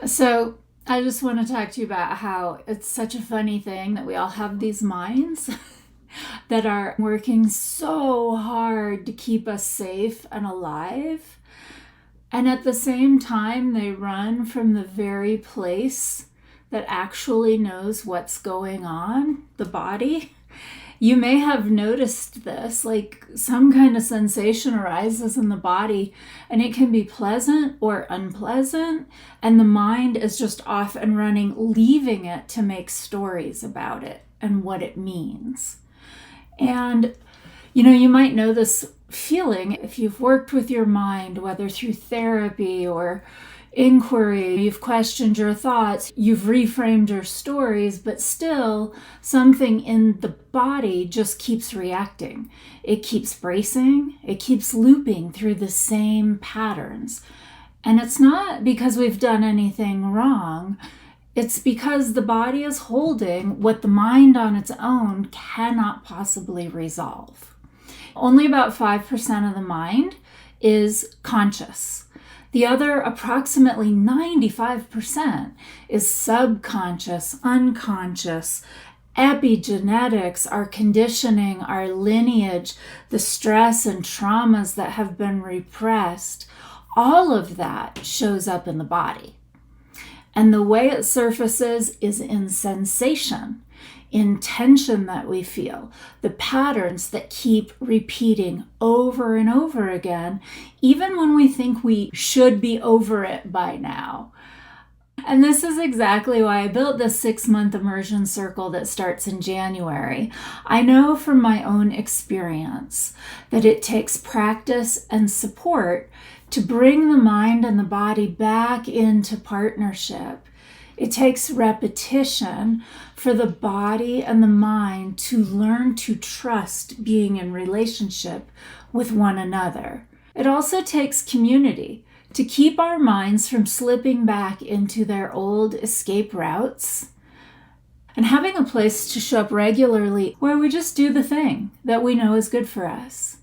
So I just want to talk to you about how it's such a funny thing that we all have these minds that are working so hard to keep us safe and alive. And at the same time, they run from the very place that actually knows what's going on, the body. You may have noticed this, like some kind of sensation arises in the body, and it can be pleasant or unpleasant, and the mind is just off and running, leaving it to make stories about it and what it means. And you might know this feeling if you've worked with your mind, whether through therapy or inquiry, you've questioned your thoughts, you've reframed your stories, but still something in the body just keeps reacting. It keeps bracing, it keeps looping through the same patterns. And it's not because we've done anything wrong. It's because the body is holding what the mind on its own cannot possibly resolve. Only about 5% of the mind is conscious. The other approximately 95% is subconscious, unconscious. Epigenetics, our conditioning, our lineage, the stress and traumas that have been repressed, all of that shows up in the body. And the way it surfaces is in sensation, in tension that we feel, the patterns that keep repeating over and over again, even when we think we should be over it by now. And this is exactly why I built this 6-month immersion circle that starts in January. I know from my own experience that it takes practice and support to bring the mind and the body back into partnership. It takes repetition for the body and the mind to learn to trust being in relationship with one another. It also takes community to keep our minds from slipping back into their old escape routes, and having a place to show up regularly where we just do the thing that we know is good for us.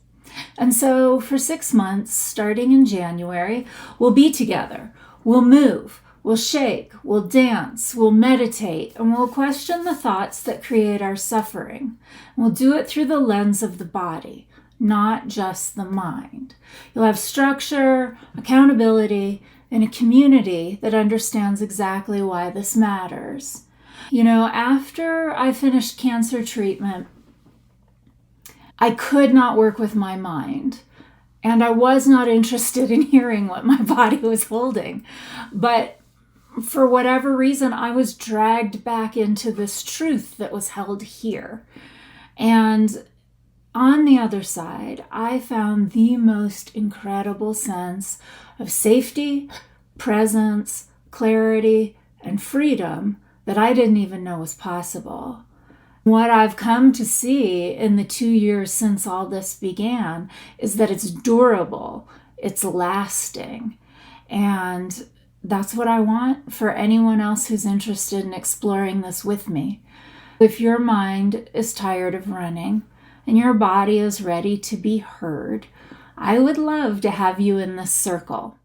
And so for 6 months, starting in January, we'll be together, we'll move, we'll shake, we'll dance, we'll meditate, and we'll question the thoughts that create our suffering. We'll do it through the lens of the body, not just the mind. You'll have structure, accountability, and a community that understands exactly why this matters. After I finished cancer treatment, I could not work with my mind, and I was not interested in hearing what my body was holding. But for whatever reason, I was dragged back into this truth that was held here. And on the other side, I found the most incredible sense of safety, presence, clarity, and freedom that I didn't even know was possible. What I've come to see in the 2 years since all this began is that it's durable, it's lasting, and that's what I want for anyone else who's interested in exploring this with me. If your mind is tired of running and your body is ready to be heard, I would love to have you in this circle.